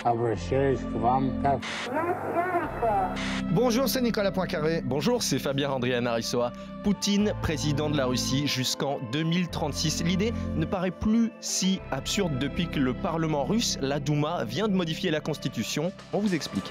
Обращаюсь к вам как... Bonjour, c'est Nicolas Poincaré. Bonjour, c'est Fabien Andrian Arissoa. Poutine, président de la Russie jusqu'en 2036. L'idée ne paraît plus si absurde depuis que le Parlement russe, la Douma, vient de modifier la Constitution. On vous explique.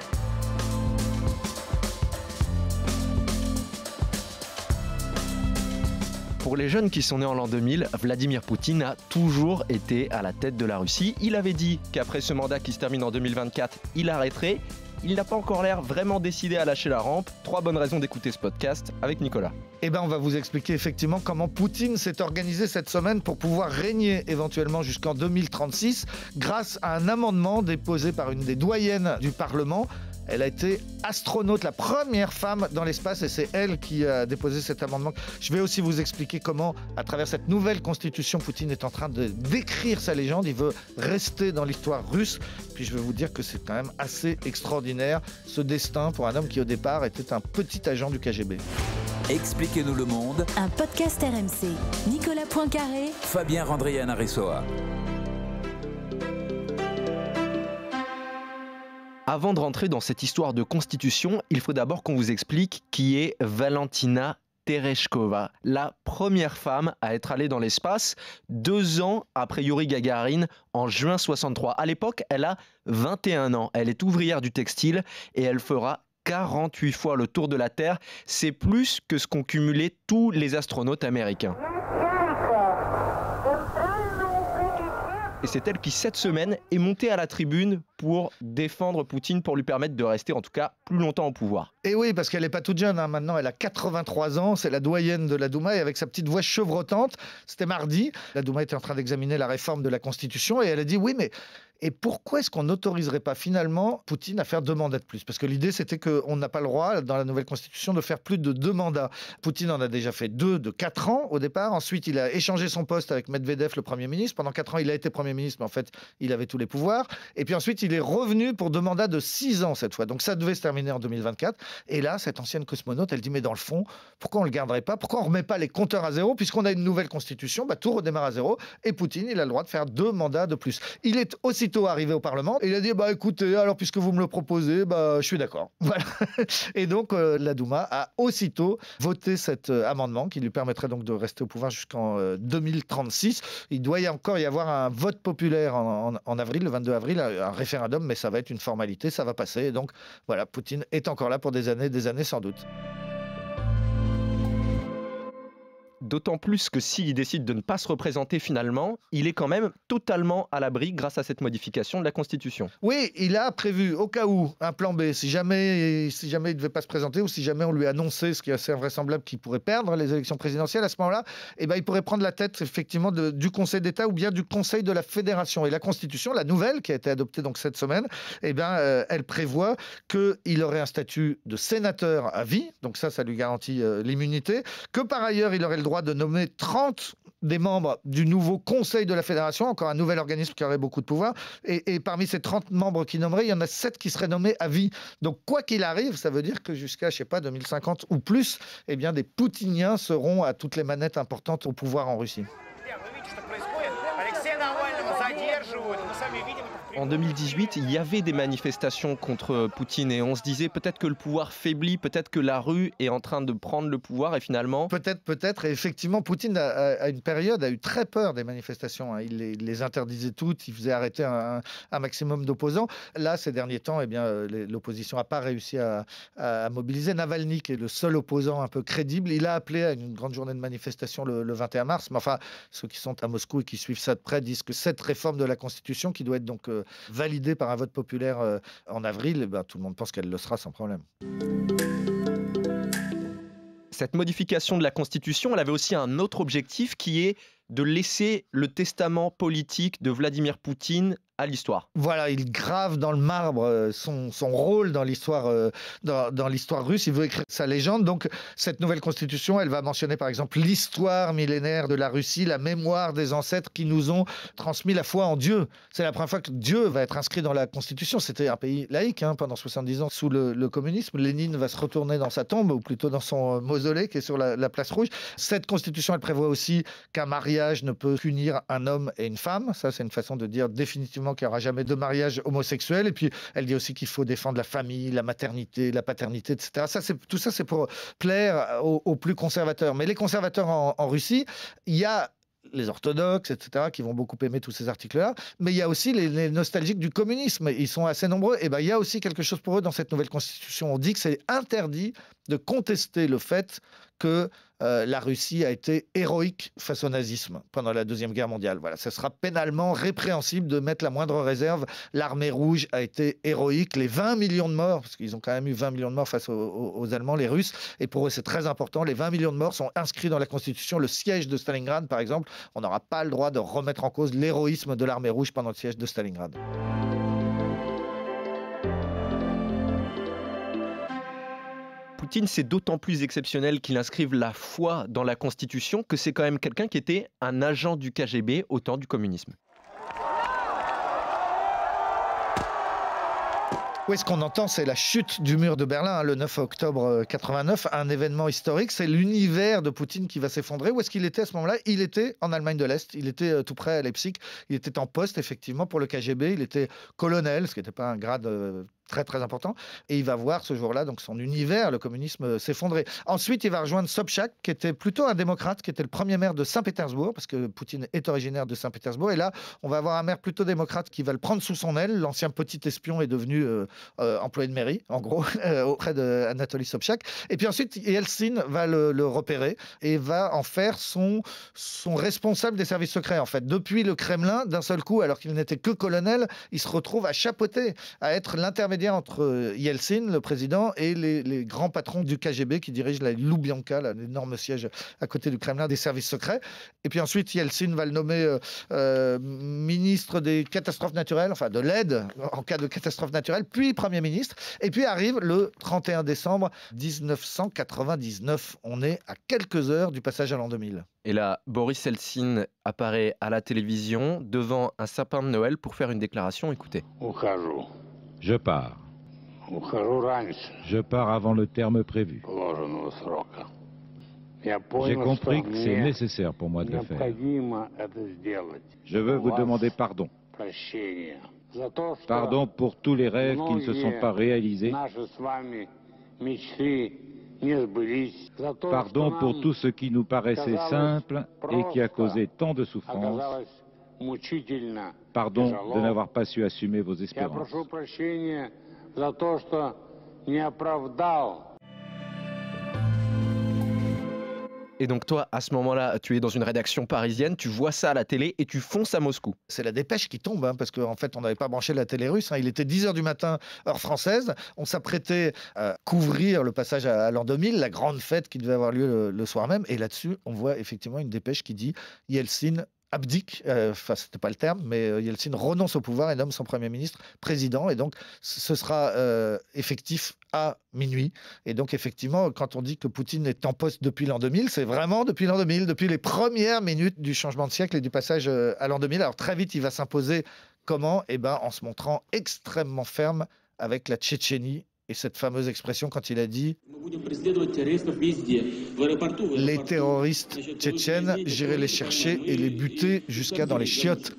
Pour les jeunes qui sont nés en l'an 2000, Vladimir Poutine a toujours été à la tête de la Russie. Il avait dit qu'après ce mandat qui se termine en 2024, il arrêterait. Il n'a pas encore l'air vraiment décidé à lâcher la rampe. 3 bonnes raisons d'écouter ce podcast avec Nicolas. Eh bien, on va vous expliquer effectivement comment Poutine s'est organisé cette semaine pour pouvoir régner éventuellement jusqu'en 2036 grâce à un amendement déposé par une des doyennes du Parlement. Elle a été astronaute, la première femme dans l'espace, et c'est elle qui a déposé cet amendement. Je vais aussi vous expliquer comment, à travers cette nouvelle constitution, Poutine est en train de décrire sa légende. Il veut rester dans l'histoire russe. Puis je vais vous dire que c'est quand même assez extraordinaire, ce destin pour un homme qui au départ était un petit agent du KGB. Expliquez-nous le monde. Un podcast RMC. Nicolas Poincaré. Fabien Andrian Arissoa. Avant de rentrer dans cette histoire de constitution, il faut d'abord qu'on vous explique qui est Valentina Tereshkova, la première femme à être allée dans l'espace 2 ans après Youri Gagarin en juin 63. À l'époque, elle a 21 ans. Elle est ouvrière du textile et elle fera 48 fois le tour de la Terre. C'est plus que ce qu'ont cumulé tous les astronautes américains. Et c'est elle qui, cette semaine, est montée à la tribune pour défendre Poutine, pour lui permettre de rester, en tout cas, plus longtemps au pouvoir. Et oui, parce qu'elle n'est pas toute jeune, hein. Maintenant elle a 83 ans, c'est la doyenne de la Douma, et avec sa petite voix chevrotante, c'était mardi, la Douma était en train d'examiner la réforme de la Constitution, et elle a dit oui, mais et pourquoi est-ce qu'on n'autoriserait pas finalement Poutine à faire 2 mandats de plus ? Parce que l'idée c'était qu'on n'a pas le droit, dans la nouvelle Constitution, de faire plus de 2 mandats. Poutine en a déjà fait 2 de 4 ans au départ, ensuite il a échangé son poste avec Medvedev, le Premier ministre, pendant 4 ans il a été Premier ministre, mais en fait il avait tous les pouvoirs, et puis ensuite il est revenu pour 2 mandats de 6 ans cette fois, donc ça devait se terminer en 2024, et là cette ancienne cosmonaute elle dit mais dans le fond, pourquoi on le garderait pas, pourquoi on remet pas les compteurs à zéro, puisqu'on a une nouvelle constitution, tout redémarre à zéro, et Poutine il a le droit de faire 2 mandats de plus. Il est aussitôt arrivé au Parlement, et il a dit écoutez, alors puisque vous me le proposez, je suis d'accord. Voilà. Et donc la Douma a aussitôt voté cet amendement qui lui permettrait donc de rester au pouvoir jusqu'en 2036. Il doit encore y avoir un vote populaire en avril, le 22 avril, un référendum, mais ça va être une formalité, ça va passer. Et donc voilà, Poutine est encore là pour des années sans doute. D'autant plus que s'il décide de ne pas se représenter finalement, il est quand même totalement à l'abri grâce à cette modification de la Constitution. Oui, il a prévu au cas où un plan B, si jamais il ne devait pas se présenter ou si jamais on lui annonçait, ce qui est assez invraisemblable, qu'il pourrait perdre les élections présidentielles, à ce moment-là, il pourrait prendre la tête effectivement du Conseil d'État ou bien du Conseil de la Fédération. Et la Constitution, la nouvelle qui a été adoptée donc cette semaine, elle prévoit qu'il aurait un statut de sénateur à vie, donc ça lui garantit l'immunité, que par ailleurs il aurait le droit de nommer 30 des membres du nouveau Conseil de la Fédération, encore un nouvel organisme qui aurait beaucoup de pouvoir, et parmi ces 30 membres qui nommeraient, il y en a 7 qui seraient nommés à vie. Donc quoi qu'il arrive, ça veut dire que jusqu'à, 2050 ou plus, des Poutiniens seront à toutes les manettes importantes au pouvoir en Russie. En 2018, il y avait des manifestations contre Poutine et on se disait peut-être que le pouvoir faiblit, peut-être que la rue est en train de prendre le pouvoir et finalement... Peut-être. Et effectivement, Poutine, à une période, a eu très peur des manifestations. Il les interdisait toutes, il faisait arrêter un maximum d'opposants. Là, ces derniers temps, l'opposition n'a pas réussi à mobiliser. Navalny, qui est le seul opposant un peu crédible, il a appelé à une grande journée de manifestation le 21 mars. Mais enfin, ceux qui sont à Moscou et qui suivent ça de près disent que cette réforme de la Constitution, qui doit être donc validée par un vote populaire en avril, tout le monde pense qu'elle le sera sans problème. Cette modification de la Constitution, elle avait aussi un autre objectif qui est de laisser le testament politique de Vladimir Poutine à l'histoire. Voilà, il grave dans le marbre son rôle dans l'histoire russe. Il veut écrire sa légende. Donc, cette nouvelle constitution, elle va mentionner par exemple l'histoire millénaire de la Russie, la mémoire des ancêtres qui nous ont transmis la foi en Dieu. C'est la première fois que Dieu va être inscrit dans la constitution. C'était un pays laïque pendant 70 ans sous le communisme. Lénine va se retourner dans sa tombe, ou plutôt dans son mausolée qui est sur la place rouge. Cette constitution, elle prévoit aussi qu'un mariage mariage ne peut qu'unir un homme et une femme. Ça, c'est une façon de dire définitivement qu'il n'y aura jamais de mariage homosexuel. Et puis, elle dit aussi qu'il faut défendre la famille, la maternité, la paternité, etc. Tout ça, c'est pour plaire aux plus conservateurs. Mais les conservateurs en Russie, il y a les orthodoxes, etc., qui vont beaucoup aimer tous ces articles-là. Mais il y a aussi les nostalgiques du communisme. Ils sont assez nombreux. Et ben, il y a aussi quelque chose pour eux dans cette nouvelle constitution. On dit que c'est interdit de contester le fait que la Russie a été héroïque face au nazisme pendant la Deuxième Guerre mondiale. Voilà, ce sera pénalement répréhensible de mettre la moindre réserve. L'armée rouge a été héroïque. Les 20 millions de morts, parce qu'ils ont quand même eu 20 millions de morts face aux Allemands, les Russes, et pour eux c'est très important, les 20 millions de morts sont inscrits dans la Constitution. Le siège de Stalingrad, par exemple, on n'aura pas le droit de remettre en cause l'héroïsme de l'armée rouge pendant le siège de Stalingrad. Poutine, c'est d'autant plus exceptionnel qu'il inscrive la foi dans la Constitution que c'est quand même quelqu'un qui était un agent du KGB au temps du communisme. Oui, ce qu'on entend, c'est la chute du mur de Berlin, le 9 octobre 89, un événement historique. C'est l'univers de Poutine qui va s'effondrer. Où est-ce qu'il était à ce moment-là? Il était en Allemagne de l'Est. Il était tout près à Leipzig. Il était en poste, effectivement, pour le KGB. Il était colonel, ce qui n'était pas un grade très très important, et il va voir ce jour-là donc son univers, le communisme, s'effondrer. Ensuite, il va rejoindre Sobchak, qui était plutôt un démocrate, qui était le premier maire de Saint-Pétersbourg, parce que Poutine est originaire de Saint-Pétersbourg, et là, on va avoir un maire plutôt démocrate qui va le prendre sous son aile. L'ancien petit espion est devenu employé de mairie, en gros, auprès d'Anatoly Sobchak. Et puis ensuite, Yeltsin va le repérer et va en faire son responsable des services secrets, en fait. Depuis le Kremlin, d'un seul coup, alors qu'il n'était que colonel, il se retrouve à chapeauter, à être l'intermédiaire entre Yeltsin, le président, et les grands patrons du KGB qui dirigent la Loubianka, l'énorme siège à côté du Kremlin des services secrets. Et puis ensuite, Yeltsin va le nommer ministre des catastrophes naturelles, enfin de l'aide en cas de catastrophe naturelle, puis Premier ministre. Et puis arrive le 31 décembre 1999. On est à quelques heures du passage à l'an 2000. Et là, Boris Yeltsin apparaît à la télévision devant un sapin de Noël pour faire une déclaration. Écoutez. Je pars. Je pars avant le terme prévu. J'ai compris que c'est nécessaire pour moi de le faire. Je veux vous demander pardon. Pardon pour tous les rêves qui ne se sont pas réalisés. Pardon pour tout ce qui nous paraissait simple et qui a causé tant de souffrance. Pardon de n'avoir pas su assumer vos espérances. Et donc toi, à ce moment-là, tu es dans une rédaction parisienne, tu vois ça à la télé et tu fonces à Moscou. C'est la dépêche qui tombe, parce qu'en fait, on n'avait pas branché la télé russe. Il était 10h du matin, heure française. On s'apprêtait à couvrir le passage à l'an 2000, la grande fête qui devait avoir lieu le soir même. Et là-dessus, on voit effectivement une dépêche qui dit « Yeltsin abdique », enfin c'était pas le terme, mais Yeltsin renonce au pouvoir et nomme son Premier ministre président, et donc ce sera effectif à minuit. Et donc effectivement, quand on dit que Poutine est en poste depuis l'an 2000, c'est vraiment depuis l'an 2000, depuis les premières minutes du changement de siècle et du passage à l'an 2000. Alors très vite, il va s'imposer comment? En se montrant extrêmement ferme avec la Tchétchénie. Et cette fameuse expression quand il a dit « Les terroristes tchétchènes, j'irai les chercher et les buter jusqu'à dans les chiottes ».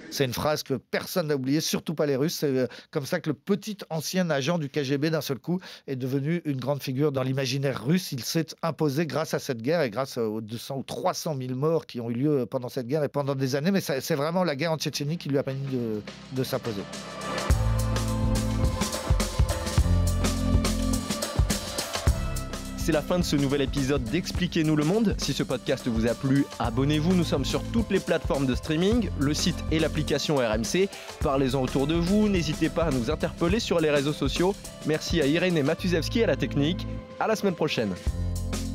C'est une phrase que personne n'a oubliée, surtout pas les Russes. C'est comme ça que le petit ancien agent du KGB, d'un seul coup, est devenu une grande figure dans l'imaginaire russe. Il s'est imposé grâce à cette guerre et grâce aux 200 ou 300 000 morts qui ont eu lieu pendant cette guerre et pendant des années. Mais c'est vraiment la guerre en Tchétchénie qui lui a permis de s'imposer. C'est la fin de ce nouvel épisode d'Expliquez-nous le monde. Si ce podcast vous a plu, abonnez-vous. Nous sommes sur toutes les plateformes de streaming, le site et l'application RMC. Parlez-en autour de vous. N'hésitez pas à nous interpeller sur les réseaux sociaux. Merci à Irène Matuzewski à la technique. À la semaine prochaine.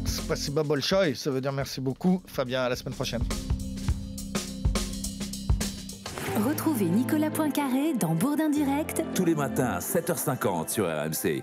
Spasiba bolchoï, ça veut dire merci beaucoup. Fabien, à la semaine prochaine. Retrouvez Nicolas Poincaré dans Bourdin Direct Tous les matins à 7h50 sur RMC.